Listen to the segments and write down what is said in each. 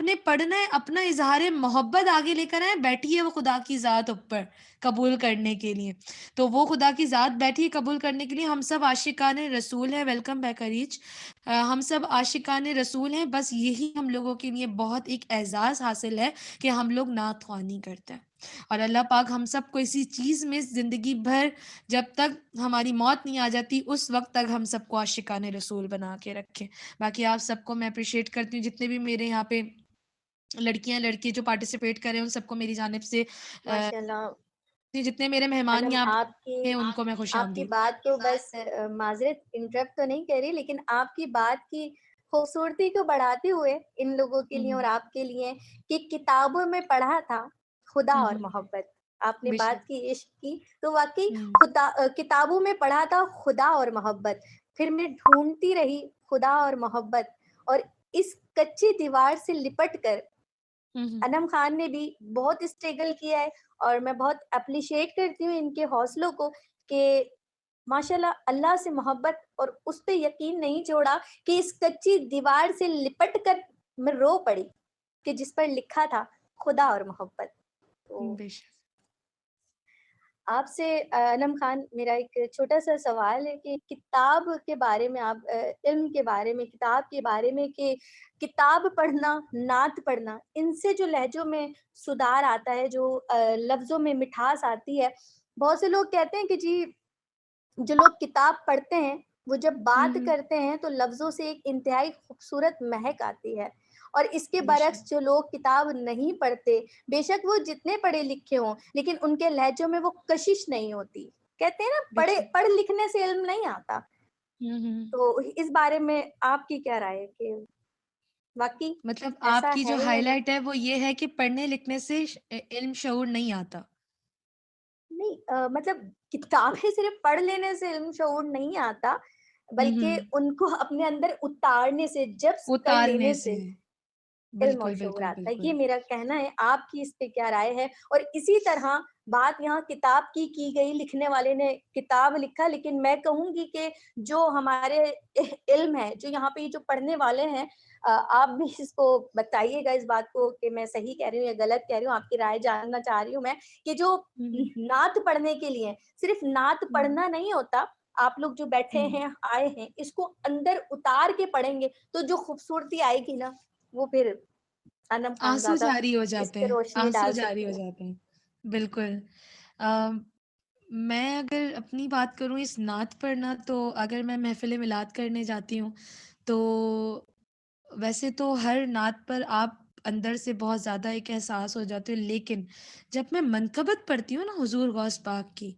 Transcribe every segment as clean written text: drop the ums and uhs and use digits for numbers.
आपने पढ़ना है, अपना इज़हार मोहब्बत आगे लेकर आएँ, बैठी है वो खुदा की ज़ात ऊपर कबूल करने के लिए। तो वो खुदा की ज़ात बैठी है कबूल करने के लिए, हम सब आशिकाने रसूल हैं, वेलकम बैक अरीज। हम सब आशिकाने रसूल हैं, बस यही हम लोगों के लिए बहुत एक एज़ाज़ हासिल है कि हम लोग नात ख़्वानी करते हैं। और अल्लाह पाक हम सबको इसी चीज़ में ज़िंदगी भर, जब तक हमारी मौत नहीं आ जाती, उस वक़्त तक हम सबको आशिकाने रसूल बना के रखे। बाकी आप सबको मैं एप्रिशिएट करती हूँ, जितने भी मेरे यहाँ पे लड़कियाँ, लड़के जो पार्टिसिपेट कर रहे हैं, उन सबको मेरी जानिब से माशाल्लाह। जितने मेरे मेहमान अनम यहाँ आपकी पे हैं, उनको मैं आपकी खुशामदीद। बात को बस माज़रत इंटरप्ट तो नहीं कर रही, लेकिन आपकी बात की खूबसूरती को बढ़ाते हुए इन लोगों के हुँ, लिए और हुँ। आपके लिए कि किताबों में पढ़ा था खुदा हुँ, और हुँ। मोहब्बत। आपने बात बेशक। की इश्क की, तो वाक़ई हुँ। किताबों में पढ़ा था खुदा और मोहब्बत। फिर मैं ढूँढती रही खुदा और मोहब्बत, और इस कच्ची दीवार से लिपट कर हुँ, हुँ। अनम खान ने भी बहुत स्ट्रगल किया है, और मैं बहुत एप्रिशिएट करती हूँ इनके हौसलों को कि माशाल्लाह अल्लाह से मोहब्बत और उस पे यकीन नहीं छोड़ा कि इस कच्ची दीवार से लिपट कर मैं रो पड़ी कि जिस पर लिखा था खुदा और मोहब्बत। तो बेशक। आपसे अनम खान, मेरा एक छोटा-सा सवाल है कि किताब के बारे में आप इल्म के बारे में, किताब के बारे में, कि किताब पढ़ना, नात पढ़ना, इनसे जो लहज़ों में सुधार आता है, जो लफ्ज़ों में मिठास आती है, बहुत से लोग कहते हैं कि जी, जो लोग किताब पढ़ते हैं, वो जब हुँ, बात हुँ। करते हैं तो लफ्ज़ों से एक इंतहाई खूबसूरत महक आती है, और इसके बेशक। बरक्स जो लोग किताब नहीं पढ़ते, बेशक वो जितने पढ़े लिखे हों, लेकिन उनके लहज़ों में वो कशिश नहीं होती। कहते हैं ना, बेशक। पढ़ लिखने से इल्म नहीं आता। हुँ, हुँ। तो इस बारे में आपकी क्या राय है कि वाक़ई मतलब ऐसा आपकी जो है या नहीं? हाइलाइट है, वो ये है कि पढ़ने-लिखने से इल्म, शऊर नहीं आता। नहीं, मतलब किताबें सिर्फ़ पढ़ लेने से इल्म शऊर नहीं आता, हुँ, बल्कि हुँ। उनको अपने अंदर उतारने से, जब्स कर उतारने लेने से। से इल्म और बिल्कुल, शऊर बिल्कुल, आता है। ये बिल्कुल। मेरा कहना है, आपकी इस पे क्या राय है? और इसी तरह बात यहाँ किताब की गई, लिखने वाले ने किताब लिखा, लेकिन मैं कहूँगी कि जो हमारे इल्म है, जो यहाँ पे ये जो पढ़ने वाले हैं, आप भी इसको बताइएगा इस बात को कि मैं सही कह रही हूँ या गलत कह रही हूँ, आपकी राय जानना चाह रही हूँ मैं, कि जो हुँ, हुँ। नात पढ़ने के लिए सिर्फ़ नात हुँ, पढ़ना नहीं होता, आप लोग जो बैठे हुँ। हैं, आए हैं, इसको अंदर उतार के पढ़ेंगे, तो जो खूबसूरती आएगी ना, वो फिर अनम आँसू खानज़ादा जारी हो इस जाते पे हैं, रोशनी आँसू डाल जारी सकते हो हैं। जाते हैं। बिल्कुल। अ, मैं अगर अपनी बात करूँ इस नात पर ना, तो अगर मैं महफ़िल मिलाद करने जाती हूँ, तो वैसे तो हर नात पर आप अंदर से बहुत ज़्यादा एक एहसास हो जाते हो, लेकिन जब मैं मनक़बत पढ़ती हूँ ना हुज़ूर गौस पाक की,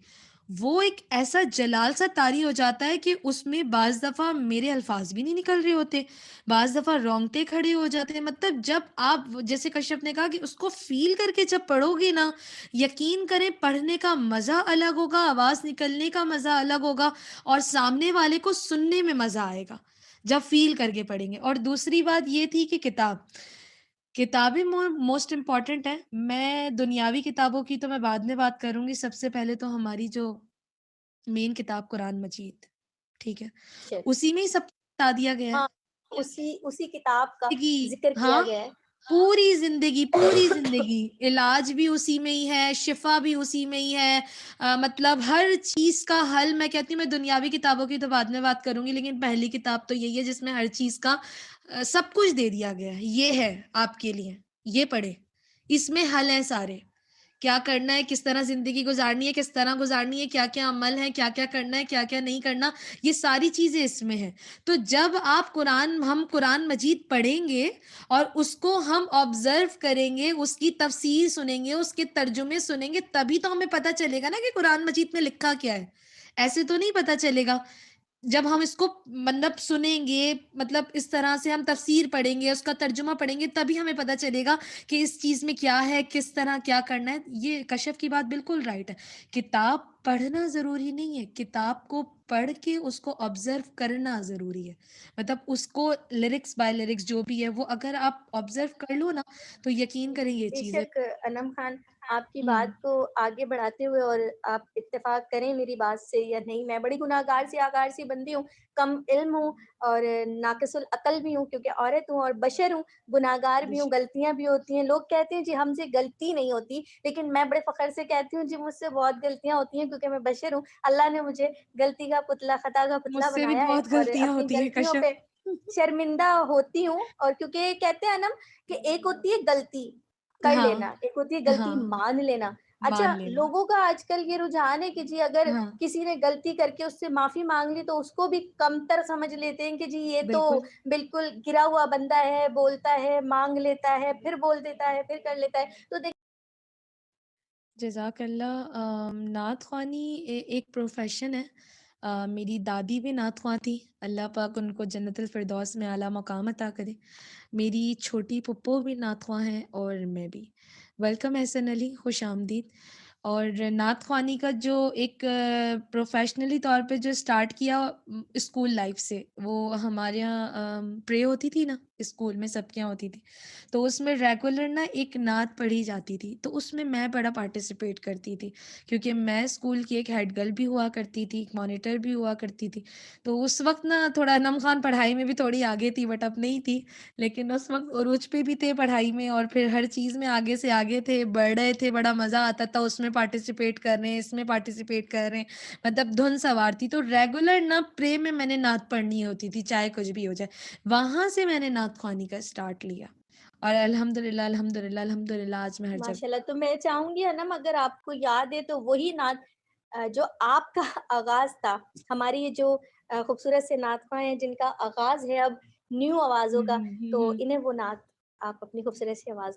वो एक ऐसा जलाल सा तारी हो जाता है कि उसमें बाज़ दफ़ा मेरे अल्फ़ाज़ भी नहीं निकल रहे होते, बाज़ दफ़ा रोंगटे खड़े हो जाते हैं। मतलब जब आप, जैसे कश्यप ने कहा कि उसको फ़ील करके जब पढ़ोगे ना, यकीन करें पढ़ने का मज़ा अलग होगा, आवाज़ निकलने का मज़ा अलग होगा, और सामने वाले को सुनने में मज़ा आएगा, जब फ़ील करके पढ़ेंगे। और दूसरी बात ये थी कि किताबें मोस्ट इम्पोर्टेंट हैं। मैं दुनियावी किताबों की तो मैं बाद में बात करूँगी। सबसे पहले तो हमारी जो मेन किताब कुरान मजीद, ठीक है? चल उसी में ही सब बता दिया गया है। हाँ, उसी उसी किताब का ज़िंदगी, ज़िक्र किया हाँ, गया है। पूरी ज़िंदगी, इलाज भी उसी में ही है, शिफ़ा भी उसी में ही है। मतलब हर चीज़ का हल, मैं कहती हूँ, मैं दुनियावी किताबों की तो बाद में बात करूँगी, लेकिन पहली किताब तो यही है जिसमें हर चीज़ का सब कुछ दे दिया गया है। ये है आपके लिए, ये पढ़ें, इसमें हल हैं सारे। क्या करना है, किस तरह ज़िंदगी गुज़ारनी है, किस तरह गुज़ारनी है, क्या-क्या अमल है, क्या-क्या करना है, क्या-क्या नहीं करना, ये सारी चीज़ें इसमें हैं। तो जब आप हम कुरान मजीद पढ़ेंगे और उसको हम ऑब्ज़र्व करेंगे, उसकी तफ़सीर सुनेंगे, उसके तर्जुमे सुनेंगे, तभी तो हमें पता चलेगा ना कि कुरान मजीद में लिखा क्या है। ऐसे तो नहीं पता चलेगा। जब हम इसको मतलब सुनेंगे, मतलब इस तरह से हम तफ़सीर पढ़ेंगे, उसका तर्जुमा पढ़ेंगे, तभी हमें पता चलेगा कि इस चीज़ में क्या है, किस तरह क्या करना है। ये कशफ की बात बिल्कुल राइट है। किताब पढ़ना ज़रूरी नहीं है, किताब को पढ़ के उसको ऑब्ज़र्व करना ज़रूरी है। मतलब उसको लिरिक्स बाय लिरिक्स जो भी है, वो अगर आप ऑब्ज़र्व कर लो ना, तो यकीन करें ये चीज़ें। बेशक अनम खान, आपकी हुँ, बात को आगे बढ़ाते हुए और आप इत्तेफ़ाक करें मेरी बात से या नहीं, मैं बड़ी गुनाहगार सी आगार सी बंदी हूँ, कम इल्म हूँ और नाक़िसुल अक़ल भी हूँ क्योंकि औरत हूँ और बशर हूँ, गुनाहगार भी हूँ, बेशक। गलतियाँ भी होती हैं। लोग कहते हैं जी हमसे गलती नहीं होती, लेकिन मैं बड़े फ़ख़्र से कहती हूँ जी मुझसे बहुत गलतियाँ होती हैं क्योंकि मैं बशर हूँ। अल्लाह ने मुझे गलती का पुतला, ख़ता का पुतला मुझसे भी बनाया है बहुत और गलतियाँ अपनी होती हैं गलतियों कशा पे शर्मिंदा होती हूँ और क्योंकि कहते हैं ना कि एक होती है गलती कर हाँ, लेना, एक होती है गलती हाँ, मान लेना। मान अच्छा, लेना। लोगों का आजकल ये रुझान है कि जी अगर हाँ, किसी ने गलती करके उससे माफ़ी माँग ली तो उसको भी कमतर समझ लेते हैं कि जी ये तो बिल्कुल। बिल्कुल गिरा हुआ बंदा है, बोलता है, माँग लेता है, फिर बोल देता है, फिर कर लेता है। तो जज़ाकल्लाह। नात ख़्वानी एक प्रोफ़ेशन है। मेरी दादी भी नात ख़्वां थी, अल्लाह पाक उनको जन्नतुल फ़िरदौस में आला मक़ाम अता करे। मेरी छोटी फूप्पो भी नात ख़्वां हैं और मैं भी। वेलकम एहसन अली, खुश-आमदीद। और नात ख़्वानी का जो एक प्रोफ़ेशनली तौर पे जो स्टार्ट किया स्कूल लाइफ़ से, वो हमारे यहाँ प्रे होती थी ना, स्कूल में सबके यहाँ होती थी। तो उसमें रेगुलर ना एक नात पढ़ी जाती थी, तो उसमें मैं बड़ा पार्टिसिपेट करती थी, क्योंकि मैं स्कूल की एक हेड गर्ल भी हुआ करती थी, एक मॉनिटर भी हुआ करती थी। तो उस वक़्त ना थोड़ा नम ख़ान पढ़ाई में भी थोड़ी आगे थी बट अब नहीं थी। लेकिन उस वक़्त उरूज पे भी थे पढ़ाई में और फिर हर चीज़ में आगे से आगे थे, बढ़ रहे थे, बड़ा मज़ा आता था उसमें पार्टिसिपेट कर रहे हैं, इसमें पार्टिसिपेट कर रहे हैं, मतलब धुन सवार थी। तो रेगुलर ना प्रे में मैंने नात पढ़नी होती थी, चाहे कुछ भी हो जाए। वहाँ से मैंने नात ख़्वानी का स्टार्ट लिया और अल्हम्दुलिल्लाह, अल्हम्दुलिल्लाह, अल्हम्दुलिल्लाह आज मैं हर जगह। माशाल्लाह, तो मैं चाहूँगी अनम अगर आपको याद है तो वही नात जो आपका आगाज़ था, हमारी ये जो खूबसूरत से नातख़वाँ हैं जिनका आगाज़ है अब न्यू हुँ, आवाज़ों का, हुँ, हुँ, तो हुँ। इन्हें वो नात आप अपनी खूबसूरत सी आवाज़